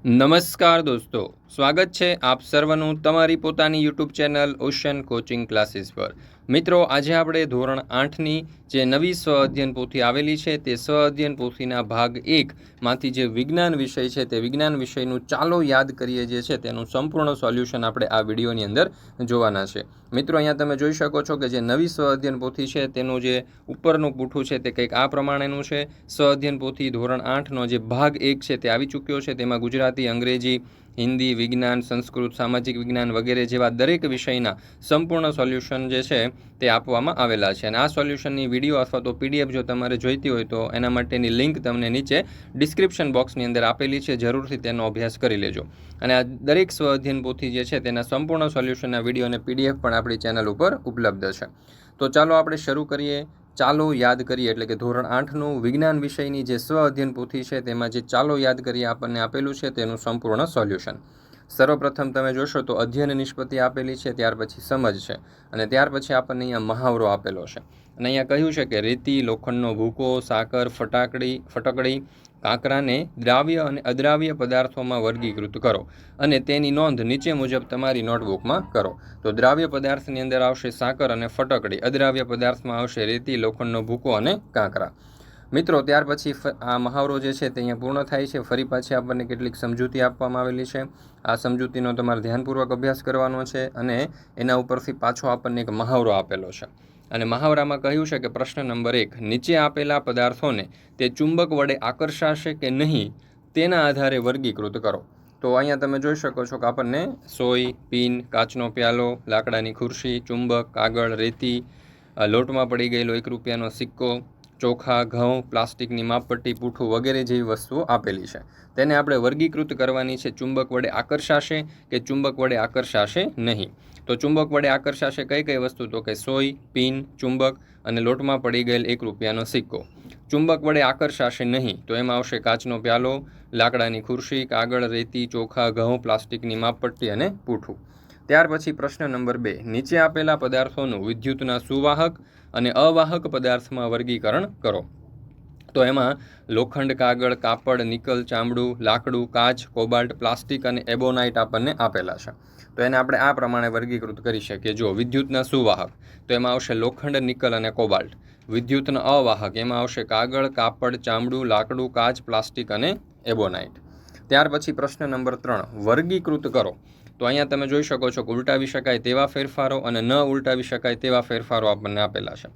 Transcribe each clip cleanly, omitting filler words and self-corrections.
નમસ્કાર દોસ્તો, સ્વાગત છે આપ સર્વનું તમારી પોતાની YouTube channel ocean coaching classes પર। મિત્રો, આજે આપણે ધોરણ 8ની જે નવી સ્વ અધ્યયન પોથી આવેલી છે તે સ્વ અધ્યયન પોથીના ભાગ 1માંથી જે વિજ્ઞાન વિષય છે તે વિજ્ઞાન વિષયનું ચાલો યાદ કરીએ જે છે તેનું સંપૂર્ણ સોલ્યુશન આપણે આ વિડીયોની અંદર જોવાના છે। મિત્રો, અહીંયા તમે જોઈ શકો છો કે જે નવી સ્વ અધ્યયન પોથી છે તેનું જે ઉપરનું પૂઠું છે તે કંઈક આ પ્રમાણેનું છે। સ્વ અધ્યયન પોથી ધોરણ 8નો જે ભાગ 1 છે તે આવી ચૂક્યો છે। તેમાં ગુજરાતી, અંગ્રેજી, હિન્દી, વિજ્ઞાન, સંસ્કૃત, સામાજિક વિજ્ઞાન વગેરે જેવા દરેક વિષયના સંપૂર્ણ સોલ્યુશન જે છે તે આપવામાં આવેલા છે। અને આ સોલ્યુશનની વિડીયો અથવા તો પીડીએફ જો તમારે જોઈતી હોય તો એના માટેની લિંક તમને નીચે ડિસ્ક્રિપ્શન બોક્સની અંદર આપેલી છે, જરૂરથી તેનો અભ્યાસ કરી લેજો। અને આ દરેક સ્વ અધ્યયન પોથી જે છે તેના સંપૂર્ણ સોલ્યુશનના વિડીયો અને પીડીએફ પણ આપણી ચેનલ ઉપર ઉપલબ્ધ છે। તો ચાલો આપણે શરૂ કરીએ। ચાલો યાદ કરીએ એટલે કે ધોરણ 8નું વિજ્ઞાન વિષયની જે સ્વ અધ્યયન પોથી છે તેમાં જે ચાલો યાદ કરીએ આપણને આપેલું છે તેનું સંપૂર્ણ સોલ્યુશન। સર્વપ્રથમ તમે જોશો તો અધ્યયન નિષ્પત્તિ આપેલી છે, ત્યાર પછી સમજ છે, અને ત્યાર પછી આપણને અહીંયા મહાવરો આપેલો છે। અને અહીંયા કહ્યું છે કે રેતી, લોખંડનો ભૂકો, સાકર, ફટકડી, કાંકરાને દ્રાવ્ય અને અદ્રાવ્ય પદાર્થોમાં વર્ગીકૃત કરો અને તેની નોંધ નીચે મુજબ તમારી નોટબુકમાં કરો। તો દ્રાવ્ય પદાર્થની અંદર આવશે સાકર અને ફટકડી, અદ્રાવ્ય પદાર્થમાં આવશે રેતી, લોખંડનો ભૂકો અને કાંકરા। મિત્રો, ત્યાર પછી આ મહાવરો જે છે તે અહીંયા પૂર્ણ થાય છે। ફરી પાછી આપણને કેટલીક સમજૂતી આપવામાં આવેલી છે। આ સમજૂતીનો તમારે ધ્યાનપૂર્વક અભ્યાસ કરવાનો છે અને એના ઉપરથી પાછો આપણને એક મહાવરો આપેલો છે। અને મહાવરામાં કહ્યું છે કે પ્રશ્ન નંબર 1, નીચે આપેલા પદાર્થોને તે ચુંબક વડે આકર્ષાશે કે નહીં તેના આધારે વર્ગીકૃત કરો। તો અહીંયા તમે જોઈ શકો છો કે આપણને સોય, પિન, કાચનો પ્યાલો, લાકડાની ખુરશી, ચુંબક, કાગળ, રેતી, લોટમાં પડી ગયેલો 1 રૂપિયાનો સિક્કો, ચોખા, ઘઉં, પ્લાસ્ટિકની માપપટ્ટી, પૂઠું વગેરે જેવી વસ્તુઓ આપેલી છે। તેને આપણે વર્ગીકૃત કરવાની છે, ચુંબક વડે આકર્ષાશે કે ચુંબક વડે આકર્ષાશે નહીં। તો ચુંબક વડે આકર્ષાશે કઈ કઈ વસ્તુ? તો કે સોય, પિન, ચુંબક અને લોટમાં પડી ગયેલ 1 રૂપિયાનો સિક્કો। ચુંબક વડે આકર્ષાશે નહીં તો એમાં આવશે કાચનો પ્યાલો, લાકડાની ખુરશી, કાગળ, રેતી, ચોખા, ઘઉં, પ્લાસ્ટિકની માપપટ્ટી અને પૂઠું। ત્યાર પછી પ્રશ્ન નંબર 2, નીચે આપેલા પદાર્થોનું વિદ્યુતના સુવાહક અને અવાહક પદાર્થમાં વર્ગીકરણ કરો। તો એમાં લોખંડ, કાગળ, કાપડ, નિકલ, ચામડું, લાકડું, કાચ, કોબાલ્ટ, પ્લાસ્ટિક અને એબોનાઇટ આપણને આપેલા છે। તો એને આપણે આ પ્રમાણે વર્ગીકૃત કરી શકીએ। જો વિદ્યુતના સુવાહક તો એમાં આવશે લોખંડ, નિકલ અને કોબાલ્ટ। વિદ્યુતના અવાહક એમાં આવશે કાગળ, કાપડ, ચામડું, લાકડું, કાચ, પ્લાસ્ટિક અને એબોનાઇટ। ત્યાર પછી પ્રશ્ન નંબર 3, વર્ગીકૃત કરો। તો અહીંયા તમે જોઈ શકો છો કે ઉલટાવી શકાય તેવા ફેરફારો અને ન ઉલટાવી શકાય તેવા ફેરફારો આપણને આપેલા છે।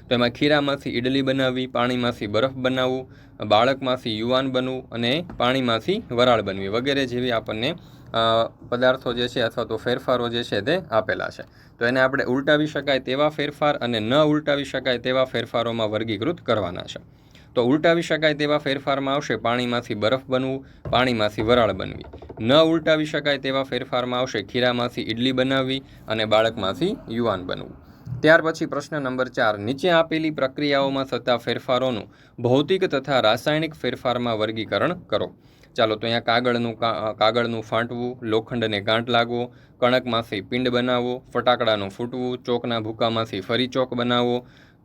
તો એમાં ખીરામાંથી ઈડલી બનાવવી, પાણીમાંથી બરફ બનાવવું, બાળકમાંથી યુવાન બનવું અને પાણીમાંથી વરાળ બનવી વગેરે જેવી આપણને પદાર્થો જે છે અથવા તો ફેરફારો જે છે તે આપેલા છે। તો એને આપણે ઉલટાવી શકાય તેવા ફેરફાર અને ન ઉલટાવી શકાય તેવા ફેરફારોમાં વર્ગીકૃત કરવાના છે। તો ઉલટાવી શકાય તેવા ફેરફારમાં આવશે પાણીમાંથી બરફ બનવું, પાણીમાંથી વરાળ બનવી। ન ઉલટાવી શકાય તેવા ફેરફારમાં આવશે ખીરામાંથી ઈડલી બનાવવી અને બાળકમાંથી યુવાન બનવું। ત્યાર પછી પ્રશ્ન નંબર 4, નીચે આપેલી પ્રક્રિયાઓમાં થતા ફેરફારોનું ભૌતિક તથા રાસાયણિક ફેરફારમાં વર્ગીકરણ કરો। ચાલો, તો અહીંયા કાગળનું ફાટવું, લોખંડને ગાંઠ લાગવો, કણકમાંથી પિંડ બનાવવો, ફટાકડાનું ફૂટવું, ચોકના ભૂકામાંથી ફરી ચોક બનાવવો,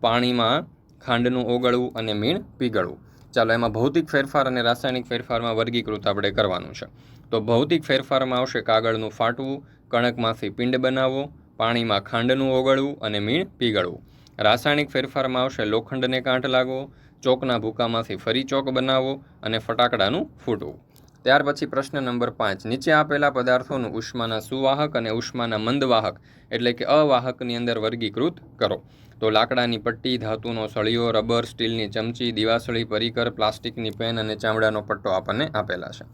પાણીમાં ખાંડનું ઓગળવું અને મીણ પીગળવું। ચાલો, એમાં ભૌતિક ફેરફાર અને રાસાયણિક ફેરફારમાં વર્ગીકૃત આપણે કરવાનું છે। તો ભૌતિક ફેરફારમાં આવશે કાગળનું ફાટવું, કણકમાંથી પિંડ બનાવવો, પાણીમાં ખાંડનું ઓગળવું અને મીણ પીગળવું। રાસાયણિક ફેરફારમાં આવશે લોખંડને કાંઠ લાગવો, ચોકના ભૂકામાંથી ફરી ચોક બનાવવો અને ફટાકડાનું ફૂટવું। ત્યાર પછી પ્રશ્ન નંબર 5, નીચે આપેલા પદાર્થોનું ઉષ્માના સુવાહક અને ઉષ્માના મંદવાહક એટલે કે અવાહકની અંદર વર્ગીકૃત કરો। તો લાકડાની પટ્ટી, ધાતુનો સળિયો, રબર, સ્ટીલની ચમચી, દિવાસળી, પરિકર, પ્લાસ્ટિકની પેન અને ચામડાનો પટ્ટો આપણને આપેલા છે।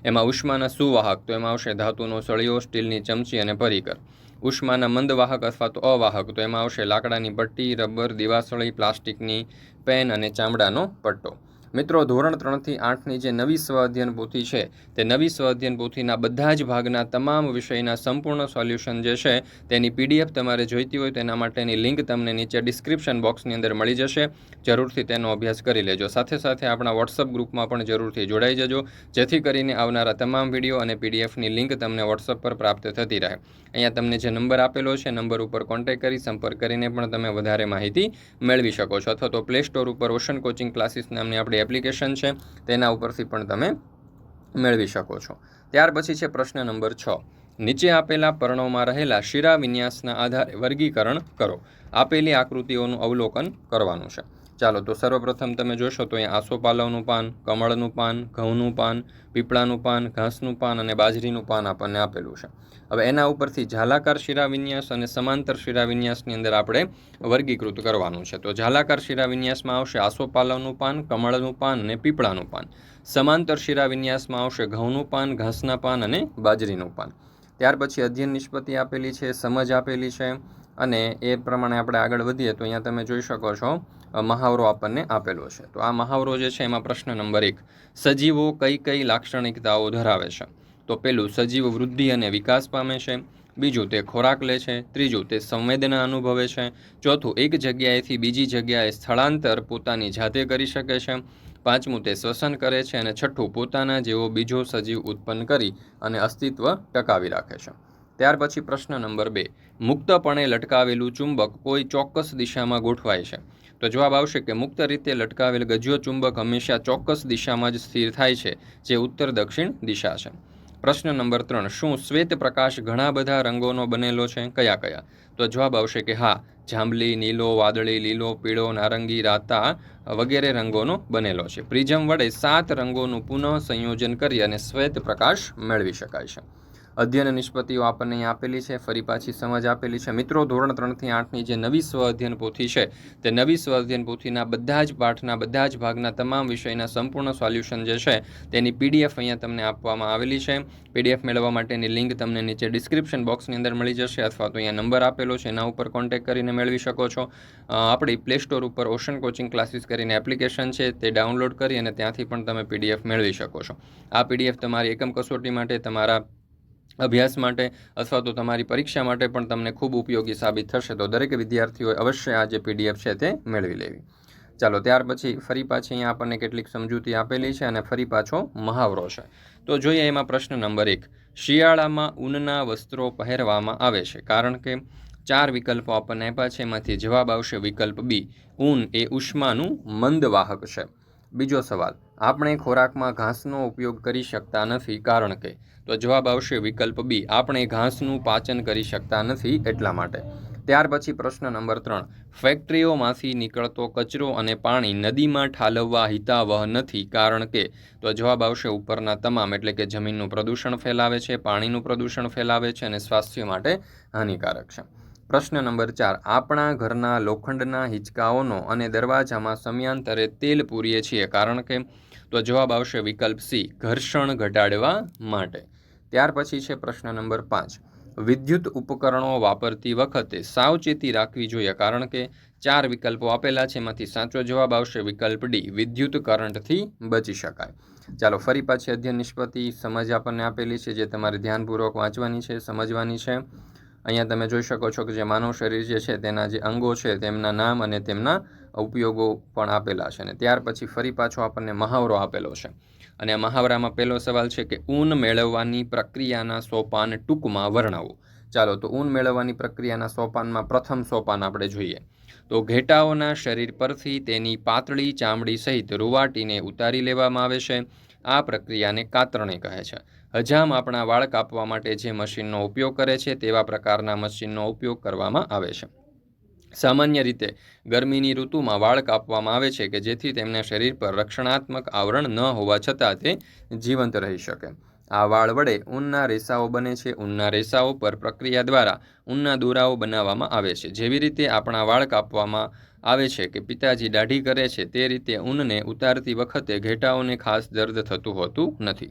એમાં ઉષ્માના સુવાહક તો એમાં આવશે ધાતુનો સળિયો, સ્ટીલની ચમચી અને પરિકર। ઉષ્માના મંદવાહક અથવા તો અવાહક તો એમાં આવશે લાકડાની પટ્ટી, રબર, દિવાસળી, પ્લાસ્ટિકની પેન અને ચામડાનો પટ્ટો। મિત્રો, ધોરણ 3થી 8ની જે નવી સ્વ અધ્યયન પોથી છે તે નવી સ્વ અધ્યયન પોથીના બધા જ ભાગના તમામ વિષયના સંપૂર્ણ સોલ્યુશન જે છે તેની પીડીએફ તમારે જોઈતી હોય તેના માટેની લિંક તમને નીચે ડિસ્ક્રિપ્શન બોક્સની અંદર મળી જશે, જરૂરથી તેનો અભ્યાસ કરી લેજો। સાથે સાથે આપણા વોટ્સઅપ ગ્રુપમાં પણ જરૂરથી જોડાઈ જજો, જેથી કરીને આવનારા તમામ વિડીયો અને પીડીએફની લિંક તમને વોટ્સઅપ પર પ્રાપ્ત થતી રહે। અહીંયા તમને જે નંબર આપેલો છે નંબર ઉપર કોન્ટેક્ટ કરી સંપર્ક કરીને પણ તમે વધારે માહિતી મેળવી શકો છો, અથવા તો પ્લે સ્ટોર ઉપર ઓશન કોચિંગ ક્લાસીસ નામની આપણી એપ્લિકેશન છે તેના ઉપરથી પણ તમે મેળવી શકો છો। ત્યાર પછી છે પ્રશ્ન નંબર 6. નીચે આપેલા પર્ણોમાં રહેલા શિરા વિન્યાસના આધારે વર્ગીકરણ કરો. આપેલી આકૃતિઓનું અવલોકન કરવાનું છે. ચાલો તો સર્વપ્રથમ તમે જોશો તો અહીંયા આસોપાલવનું પાન, કમળનું પાન, ઘઉંનું પાન, પીપળાનું પાન, ઘાસનું પાન અને બાજરીનું પાન આપણને આપેલું છે. હવે એના ઉપરથી ઝાલાકાર શિરાવિન્યાસ અને સમાંતર શિરાવિન્યાસની અંદર આપણે વર્ગીકૃત કરવાનું છે. તો ઝાલાકાર શિરાવિન્યાસમાં આવશે આસોપાલવનું પાન, કમળનું પાન અને પીપળાનું પાન. સમાંતર શિરાવિન્યાસમાં આવશે ઘઉંનું પાન, ઘાસના પાન અને બાજરીનું પાન. ત્યાર પછી અધ્યયન નિષ્પત્તિ આપેલી છે, સમજ આપેલી છે અને એ પ્રમાણે આપણે આગળ વધીએ તો અહીંયા તમે જોઈ શકો છો મહાવરો આપણને આપેલો છે. તો આ મહાવરો જે છે એમાં પ્રશ્ન નંબર 1. સજીવો કઈ કઈ લાક્ષણિકતાઓ ધરાવે છે? તો પેલું, સજીવ વૃદ્ધિ અને વિકાસ પામે છે. બીજું, તે ખોરાક લે છે. ત્રીજું, તે સંવેદના અનુભવે છે. ચોથું, એક જગ્યાએથી બીજી જગ્યાએ સ્થળાંતર પોતાની જાતે કરી શકે છે. પાંચમું, તે શ્વસન કરે છે. અને છઠ્ઠું, પોતાના જેવો બીજો સજીવ ઉત્પન્ન કરી અને અસ્તિત્વ ટકાવી રાખે છે. ત્યાર પછી પ્રશ્ન નંબર 2. મુક્તપણે લટકાવેલું ચુંબક કોઈ ચોક્કસ દિશામાં ગોઠવાય છે. તો જવાબ આવશે કે મુક્ત રીતે લટકાવેલ ગજ્યો ચુંબક હંમેશા ચોક્કસ દિશામાં જ સ્થિર થાય છે, જે ઉત્તર દક્ષિણ દિશા છે. પ્રશ્ન નંબર 3. શું શ્વેત પ્રકાશ ઘણા બધા રંગોનો બનેલો છે? કયા કયા? તો જવાબ આવશે કે હા, જાંબલી, નીલો, વાદળી, લીલો, પીળો, નારંગી, રાતા વગેરે રંગોનો બનેલો છે. પ્રિઝમ વડે 7 રંગોનું પુનઃ સંયોજન કરી અને શ્વેત પ્રકાશ મેળવી શકાય છે. અધ્યયન નિષ્પત્તિઓ આપણને અહીં આપેલી છે. ફરી પાછી સમજ આપેલી છે. મિત્રો, ધોરણ 3 થી 8ની જે નવી સ્વ અધ્યયન પોથી છે તે નવી સ્વ અધ્યયન પોથીના બધા જ પાઠના બધા જ ભાગના તમામ વિષયના સંપૂર્ણ સોલ્યુશન જે છે તેની PDF અહીંયા તમને આપવામાં આવેલી છે. PDF મેળવવા માટેની લિંક તમને નીચે ડિસ્ક્રિપ્શન બોક્સની અંદર મળી જશે અથવા તો અહીંયા નંબર આપેલો છે એના ઉપર કોન્ટેક્ટ કરીને મેળવી શકો છો. આપણી પ્લે સ્ટોર ઉપર ઓશન કોચિંગ ક્લાસીસ કરીને એપ્લિકેશન છે તે ડાઉનલોડ કરી અને ત્યાંથી પણ તમે PDF મેળવી શકો છો. આ PDF તમારી એકમ કસોટી માટે, તમારા અભ્યાસ માટે અથવા તો તમારી પરીક્ષા માટે પણ તમને ખૂબ ઉપયોગી સાબિત થશે. તો દરેક વિદ્યાર્થીઓએ અવશ્ય આ જે PDF છે તે મેળવી લેવી. ચાલો, ત્યાર પછી ફરી પાછી અહીંયા આપણને કેટલીક સમજૂતી આપેલી છે અને ફરી પાછો મહાવરો છે. તો જોઈએ એમાં પ્રશ્ન નંબર 1. શિયાળામાં ઊનના વસ્ત્રો પહેરવામાં આવે છે કારણ કે 4 વિકલ્પો આપણને આપ્યા છે. એમાંથી જવાબ આવશે વિકલ્પ B. ઊન એ ઉષ્માનું મંદવાહક છે. બીજો સવાલ, આપણે ખોરાકમાં ઘાસનો ઉપયોગ કરી શકતા નથી કારણ કે? તો જવાબ આવશે વિકલ્પ B. આપણે ઘાસનું પાચન કરી શકતા નથી એટલા માટે. ત્યાર પછી પ્રશ્ન નંબર 3. ફેક્ટરીઓમાંથી નીકળતો કચરો અને પાણી નદીમાં ઠાલવવા હિતાવહ નથી કારણ કે? તો જવાબ આવશે ઉપરના તમામ, એટલે કે જમીનનું પ્રદૂષણ ફેલાવે છે, પાણીનું પ્રદૂષણ ફેલાવે છે અને સ્વાસ્થ્ય માટે હાનિકારક છે. પ્રશ્ન નંબર 4. આપણા ઘરના લોખંડના હિંચકાઓનો અને દરવાજામાં સમયાંતરે તેલ પૂરીએ છીએ કારણ કે? તો જવાબ આવશે વિકલ્પ C. ઘર્ષણ ઘટાડવા માટે. ત્યાર પછી છે પ્રશ્ન નંબર 5. વિદ્યુત ઉપકરણો વાપરતી વખતે સાવચેતી રાખવી જોઈએ કારણ કે? 4 વિકલ્પો આપેલા છે. એમાંથી સાચો જવાબ આવશે વિકલ્પ D. વિદ્યુત કરંટથી બચી શકાય. ચાલો, ફરી પાછી અધ્યયન નિષ્પત્તિ સમજ આપણને આપેલી છે જે તમારે ધ્યાનપૂર્વક વાંચવાની છે, સમજવાની છે. અહીંયા તમે જોઈ શકો છો કે જે માનવ શરીર જે છે તેના જે અંગો છે તેમના નામ અને તેમના ઉપયોગો પણ આપેલા છે. અને ત્યાર પછી ફરી પાછો આપણને મહાવરો આપેલો છે. અને આ મહાવરામાં પહેલો સવાલ છે કે ઊન મેળવવાની પ્રક્રિયાના સોપાન ટૂંકમાં વર્ણવો. ચાલો, તો ઊન મેળવવાની પ્રક્રિયાના સોપાનમાં પ્રથમ સોપાન આપણે જોઈએ. તો ઘેટાઓના શરીર પરથી તેની પાતળી ચામડી સહિત રૂવાટીને ઉતારી લેવામાં આવે છે. આ પ્રક્રિયાને કાતરણી કહે છે. હજામ આપણા વાળ કાપવા માટે જે મશીનનો ઉપયોગ કરે છે તેવા પ્રકારના મશીનનો ઉપયોગ કરવામાં આવે છે. સામાન્ય રીતે ગરમીની ઋતુમાં વાળ કાપવામાં આવે છે કે જેથી તેમના શરીર પર રક્ષણાત્મક આવરણ ન હોવા છતાં તે જીવંત રહી શકે. આ વાળ વડે ઊનના રેસાઓ બને છે. ઊનના રેસાઓ પર પ્રક્રિયા દ્વારા ઊનના દોરાઓ બનાવવામાં આવે છે. જેવી રીતે આપણા વાળ કાપવામાં આવે છે કે પિતાજી દાઢી કરે છે તે રીતે ઊનને ઉતારતી વખતે ઘેટાઓને ખાસ દર્દ થતું હોતું નથી.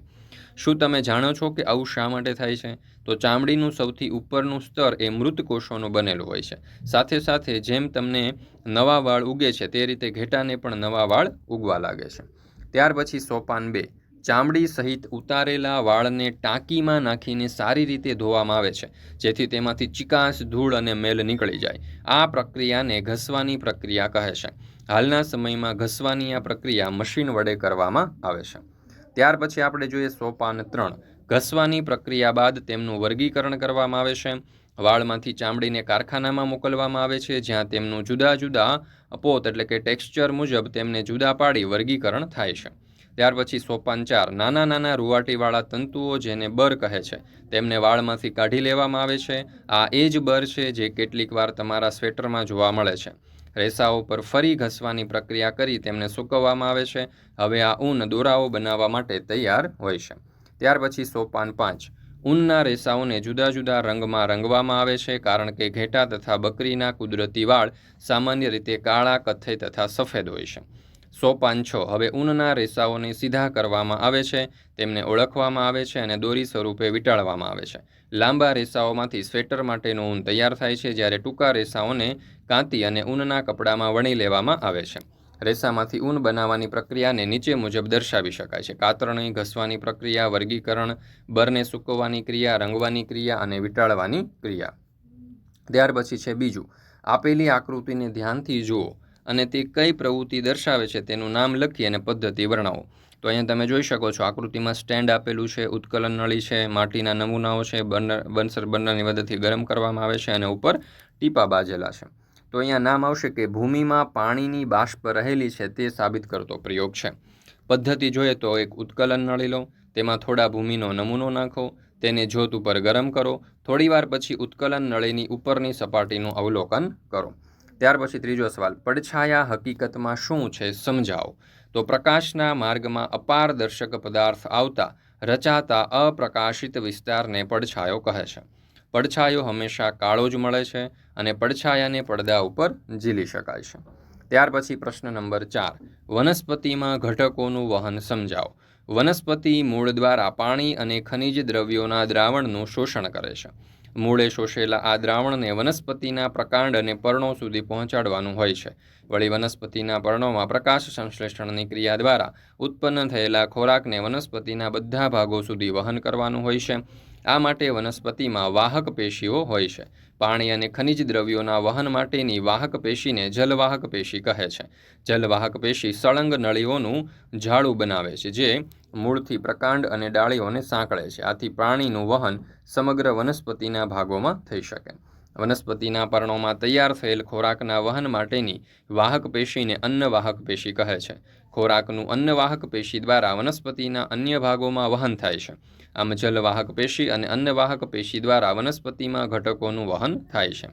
શું તમે જાણો છો કે આવું શા માટે થાય છે? તો ચામડીનું સૌથી ઉપરનું સ્તર એ મૃત કોષોનું બનેલું હોય છે. સાથે સાથે જેમ તમને નવા વાળ ઉગે છે તે રીતે ઘેટાને પણ નવા વાળ ઉગવા લાગે છે. ત્યાર પછી સોપાન 2. ચામડી સહિત ઉતારેલા વાળને ટાંકીમાં નાખીને સારી રીતે ધોવામાં આવે છે જેથી તેમાંથી ચીકાશ, ધૂળ અને મેલ નીકળી જાય. આ પ્રક્રિયાને ઘસવાની પ્રક્રિયા કહે છે. હાલના સમયમાં ઘસવાની આ પ્રક્રિયા મશીન વડે કરવામાં આવે છે. ત્યાર પછી આપણે જોઈએ સોપાન 3. ઘસવાની પ્રક્રિયા બાદ તેમનું વર્ગીકરણ કરવામાં આવે છે. વાળમાંથી ચામડીને કારખાનામાં મોકલવામાં આવે છે જ્યાં તેમનું જુદા જુદા પોત એટલે કે ટેક્સચર મુજબ તેમને જુદા પાડી વર્ગીકરણ થાય છે. ત્યાર પછી સોપાન 4, નાના નાના રૂંવાટીવાળા તંતુઓ જેને બર કહે છે તેમને વાળમાંથી કાઢી લેવામાં આવે છે. આ એ જ બર છે જે કેટલીક વાર તમારા સ્વેટરમાં જોવા મળે છે. રેસાઓ પર ફરી ઘસવાની પ્રક્રિયા કરી તેમને સૂકવવામાં આવે છે. હવે આ ઊન દોરાઓ બનાવવા માટે તૈયાર હોય છે. ત્યાર પછી સોપાન 5, ઊનના રેસાઓને જુદા જુદા રંગમાં રંગવામાં આવે છે કારણ કે ઘેટાં તથા બકરીના કુદરતી વાળ સામાન્ય રીતે કાળા, કથ્થઈ તથા સફેદ હોય છે. સોપાન 6, હવે ઊનના રેસાઓને સીધા કરવામાં આવે છે, તેમને ઓળખવામાં આવે છે અને દોરી સ્વરૂપે વીંટાળવામાં આવે છે. લાંબા રેસાઓમાંથી સ્વેટર માટેનું ઊન તૈયાર થાય છે, જ્યારે ટૂંકા રેસાઓને કાંતી અને ઊનના કપડામાં વણી લેવામાં આવે છે. રેસામાંથી ઊન બનાવવાની પ્રક્રિયાને નીચે મુજબ દર્શાવી શકાય છે: કાતરણી, ઘસવાની પ્રક્રિયા, વર્ગીકરણ, બરને સૂકવવાની ક્રિયા, રંગવાની ક્રિયા અને વીંટાળવાની ક્રિયા. ત્યાર પછી છે બીજું, આપેલી આકૃતિને ધ્યાનથી જુઓ અને તે કઈ પ્રવૃત્તિ દર્શાવે છે તેનું નામ લખી અને પદ્ધતિ વર્ણવો. તો અહીંયા તમે જોઈ શકો છો આકૃતિમાં સ્ટેન્ડ આપેલું છે, ઉત્કલન નળી છે, માટીના નમૂનાઓ છે, બર્નર બર્નરની મદદથી ગરમ કરવામાં આવે છે અને ઉપર ટીપા બાજેલા છે. તો અહીંયા નામ આવશે કે ભૂમિમાં પાણીની બાષ્પ રહેલી છે તે સાબિત કરતો પ્રયોગ છે. પદ્ધતિ જોઈએ તો એક ઉત્કલન નળી લો, તેમાં થોડા ભૂમિનો નમૂનો નાખો, તેને જ્યોત ઉપર ગરમ કરો, થોડીવાર પછી ઉત્કલન નળીની ઉપરની સપાટીનું અવલોકન કરો. ત્યાર પછી ત્રીજો સવાલ, પડછાયા હકીકતમાં શું છે સમજાવો. તો પ્રકાશના માર્ગમાં અપારદર્શક પદાર્થ આવતા રચાતા અપ્રકાશિત વિસ્તારને પડછાયો કહે છે. પડછાયો હંમેશા કાળો જ મળે છે અને પડછાયાને પડદા ઉપર ઝીલી શકાય છે. ત્યાર પછી પ્રશ્ન નંબર 4, વનસ્પતિમાં ઘટકોનું વહન સમજાવો. વનસ્પતિ મૂળ દ્વારા પાણી અને ખનિજ દ્રવ્યોના દ્રાવણનું શોષણ કરે છે. મૂળે શોષેલા આ દ્રાવણને વનસ્પતિના પ્રકાંડ અને પર્ણો સુધી પહોંચાડવાનું હોય છે. વળી વનસ્પતિના પર્ણોમાં પ્રકાશ સંશ્લેષણની ક્રિયા દ્વારા ઉત્પન્ન થયેલા ખોરાકને વનસ્પતિના બધા ભાગો સુધી વહન કરવાનું હોય છે. આ માટે વનસ્પતિમાં વાહક પેશીઓ હોય છે. પાણી અને ખનિજ દ્રવ્યોના વહન માટેની વાહક પેશીને જલવાહક પેશી કહે છે. જલવાહક પેશી સળંગ નળીઓનું જાળું બનાવે છે જે મૂળથી પ્રકાંડ અને ડાળીઓને સાંકળે છે. આથી પાણીનું વહન સમગ્ર વનસ્પતિના ભાગોમાં થઈ શકે. વનસ્પતિના પર્ણોમાં તૈયાર થયેલ ખોરાકના વહન માટેની વાહક પેશીને અન્નવાહક પેશી કહે છે. ખોરાકનું અન્નવાહક પેશી દ્વારા વનસ્પતિના અન્ય ભાગોમાં વહન થાય છે. આમ જલવાહક પેશી અને અન્નવાહક પેશી દ્વારા વનસ્પતિમાં ઘટકોનું વહન થાય છે.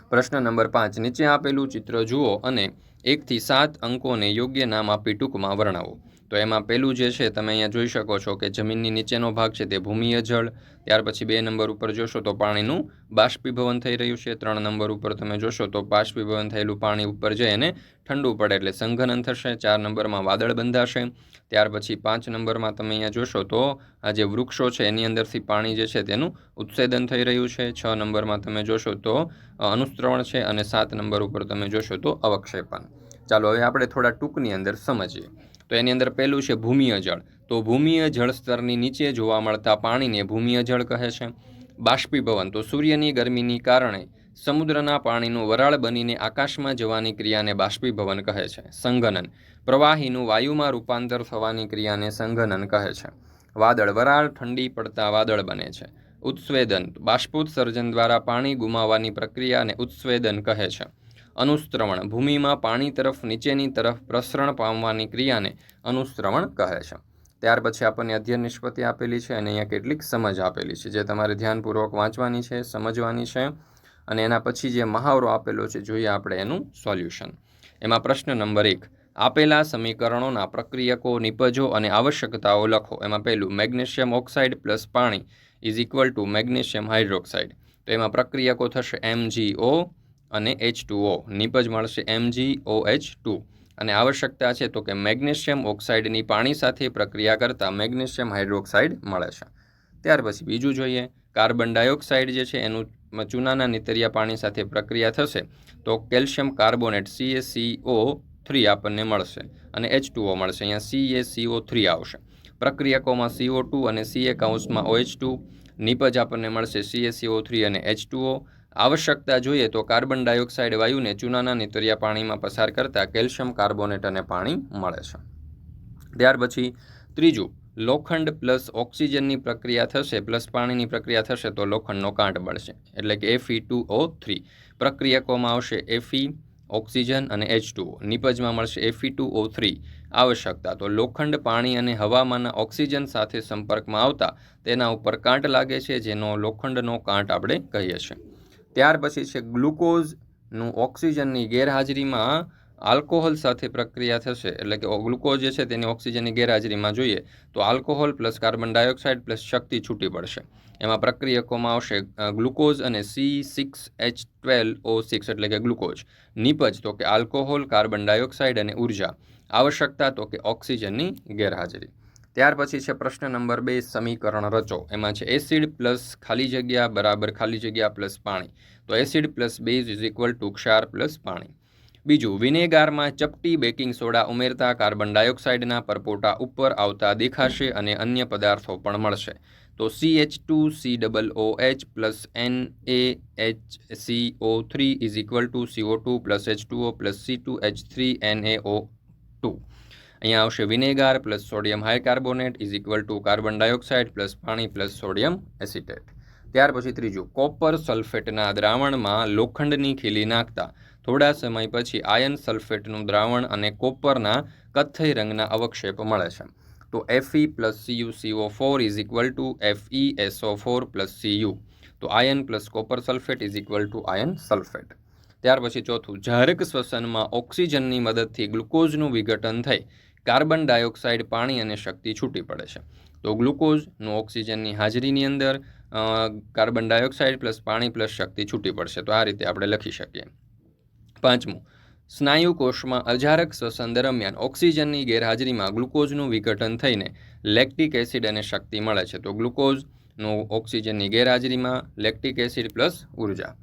પ્રશ્ન નંબર 5, નીચે આપેલું ચિત્ર જુઓ અને 1 થી 7 અંકોને યોગ્ય નામ આપી ટૂંકમાં વર્ણવો. તો એમાં પહેલું જે છે તમે અહીંયા જોઈ શકો છો કે જમીનની નીચેનો ભાગ છે તે ભૂમિય જળ. ત્યાર પછી 2 નંબર ઉપર જોશો તો પાણીનું બાષ્પીભવન થઈ રહ્યું છે. 3 નંબર ઉપર તમે જોશો તો બાષ્પીભવન થયેલું પાણી ઉપર જઈ અને ઠંડુ પડે એટલે સંઘનન થશે. 4 નંબરમાં વાદળ બંધાશે. ત્યાર પછી 5 નંબરમાં તમે અહીંયા જોશો તો આ જે વૃક્ષો છે એની અંદરથી પાણી જે છે તેનું ઉત્સેદન થઈ રહ્યું છે. 6 નંબરમાં તમે જોશો તો અનુસ્ત્રવણ છે અને 7 નંબર ઉપર તમે જોશો તો અવક્ષેપન. ચાલો હવે આપણે થોડા ટૂંકની અંદર સમજીએ. તો એની અંદર પહેલું છે ભૂમિય જળ. તો ભૂમિય જળ સ્તરની નીચે જોવા મળતા પાણીને ભૂમિય જળ કહે છે. બાષ્પીભવન, તો સૂર્યની ગરમીની કારણે સમુદ્રના પાણીનું વરાળ બનીને આકાશમાં જવાની ક્રિયાને બાષ્પીભવન કહે છે. સંઘનન, પ્રવાહીનું વાયુમાં રૂપાંતર થવાની ક્રિયાને સંઘનન કહે છે. વાદળ, વરાળ ઠંડી પડતા વાદળ બને છે. ઉત્સ્વેદન, બાષ્પોત્સર્જન દ્વારા પાણી ગુમાવવાની પ્રક્રિયાને ઉત્સ્વેદન કહે છે. અનુસ્ત્રવણ, ભૂમિમાં પાણી તરફ નીચેની તરફ પ્રસરણ પામવાની ક્રિયાને અનુસ્ત્રવણ કહે છે. ત્યાર પછી આપણને અધ્યયન નિષ્પત્તિ આપેલી છે અને અહીંયા કેટલીક સમજ આપેલી છે જે તમારે ધ્યાનપૂર્વક વાંચવાની છે, સમજવાની છે અને એના પછી જે મહાવરો આપેલો છે જોઈએ આપણે એનું સોલ્યુશન. એમાં પ્રશ્ન નંબર 1, આપેલા સમીકરણોના પ્રક્રિયકો, નિપજો અને આવશ્યકતાઓ લખો. એમાં પહેલું, મેગ્નેશિયમ ઓક્સાઇડ પ્લસ પાણી is equal two magnesium hydroxide. તો એમાં પ્રક્રિયકો થશે MgO અને H2O. નિપજ મળશે MgOH2 અને આવશ્યકતા છે તો કે મેગ્નેશિયમ ઓક્સાઇડની પાણી સાથે પ્રક્રિયા કરતાં મેગ્નેશિયમ હાઇડ્રોક્સાઇડ મળે છે. ત્યાર પછી બીજું જોઈએ, કાર્બન ડાયોક્સાઇડ જે છે એનું ચૂનાના નીતરિયા પાણી સાથે પ્રક્રિયા થશે તો કેલ્શિયમ કાર્બોનેટ CaCO3 આપણને મળશે અને H2O મળશે. અહીંયા CaCO3 આવશે. પ્રક્રિયકોમાં CO2 અને CA(OH2). નિપજ આપણને મળશે CaCO3 અને H2O. આવશ્યકતા જોઈએ તો કાર્બન ડાયોક્સાઇડ વાયુને ચૂનાના નીતરિયા પાણીમાં પસાર કરતાં કેલ્શિયમ કાર્બોનેટ અને પાણી મળે છે. ત્યાર પછી ત્રીજું, લોખંડ પ્લસ ઓક્સિજનની પ્રક્રિયા થશે પ્લસ પાણીની પ્રક્રિયા થશે તો લોખંડનો કાંટ બળશે એટલે કે Fe2O3. પ્રક્રિયકોમાં આવશે Fe ઓક્સિજન અને H2O. નિપજમાં મળશે Fe2O3 આવશ્યકતા. તો લોખંડ પાણી અને હવામાંના ઓક્સિજન સાથે સંપર્કમાં આવતા તેના ઉપર કાંટ લાગે છે, જેનો લોખંડનો કાંટ આપણે કહીએ છીએ. ત્યાર પછી છે ગ્લુકોઝનું ઓક્સિજનની ગેરહાજરીમાં આલ્કોહોલ સાથે પ્રક્રિયા થશે, એટલે કે ગ્લુકોઝ જે છે તેની ઓક્સિજનની ગેરહાજરીમાં જોઈએ તો alcohol plus carbon dioxide plus શક્તિ છૂટી પડશે. એમાં પ્રક્રિયકોમાં આવશે ગ્લુકોઝ અને C6H12O6 એટલે કે ગ્લુકોઝ. નિપજ તો કે આલ્કોહોલ, કાર્બન ડાયોક્સાઇડ અને ઉર્જા. આવશ્યકતા તો કે ઓક્સિજનની ગેરહાજરી. ત્યાર પછી છે પ્રશ્ન નંબર 2, સમીકરણ રચો. એમાં છે એસિડ પ્લસ ખાલી જગ્યા બરાબર ખાલી જગ્યા પ્લસ પાણી. તો acid plus base is equal two ક્ષાર પ્લસ પાણી. બીજું, વિનેગારમાં ચપટી બેકિંગ સોડા ઉમેરતા કાર્બન ડાયોક્સાઇડના પરપોટા ઉપર આવતા દેખાશે અને અન્ય પદાર્થો પણ મળશે. તો CH2COOH plus NaHCO3 is equal to CO2 plus H2O plus C2H3NaO2. અહીંયા આવશે vinegar plus sodium bicarbonate is equal to carbon dioxide plus પાણી પ્લસ સોડિયમ એસિટેટ. ત્યાર પછી ત્રીજું, કોપર સલ્ફેટના દ્રાવણમાં લોખંડની ખીલી નાખતા થોડા સમય પછી આયર્ન સલ્ફેટનું દ્રાવણ અને કોપરના કથ્થઈ રંગના અવક્ષેપ મળે છે. તો Fe plus CuCO4 is equal two FeSO4 plus Cu. તો iron plus copper sulphate is equal two iron sulphate. ત્યાર પછી ચોથું, જારક શ્વસનમાં ઓક્સિજનની મદદથી ગ્લુકોઝનું વિઘટન થઈ કાર્બન ડાયોક્સાઇડ, પાણી અને શક્તિ છૂટી પડે છે. તો ગ્લુકોઝનું ઓક્સિજનની હાજરીની અંદર કાર્બન ડાયોક્સાઇડ પ્લસ પાણી પ્લસ શક્તિ છૂટી પડશે. તો આ રીતે આપણે લખી શકીએ. પાંચમું, સ્નાયુકોષમાં અજારક શ્વસન દરમિયાન ઓક્સિજનની ગેરહાજરીમાં ગ્લુકોઝનું વિઘટન થઈને લેક્ટિક એસિડ અને શક્તિ મળે છે. તો ગ્લુકોઝનું ઓક્સિજનની ગેરહાજરીમાં લેક્ટિક એસિડ પ્લસ ઉર્જા.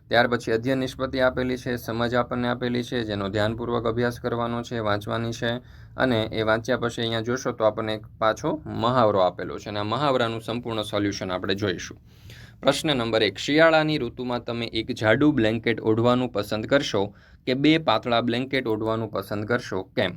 ત્યાર પછી અધ્યયન નિષ્પત્તિ આપેલી છે, સમજ આપણને આપેલી છે, જેનો ધ્યાનપૂર્વક અભ્યાસ કરવાનો છે, વાંચવાની છે. અને એ વાંચ્યા પછી અહીંયા જોશો તો આપણને એક પાછો મહાવરો આપેલો છે અને આ મહાવરાનું સંપૂર્ણ સોલ્યુશન આપણે જોઈશું. પ્રશ્ન નંબર 1, શિયાળાની ઋતુમાં તમે એક જાડું બ્લેન્કેટ ઓઢવાનું પસંદ કરશો કે 2 પાતળા બ્લેન્કેટ ઓઢવાનું પસંદ કરશો? કેમ?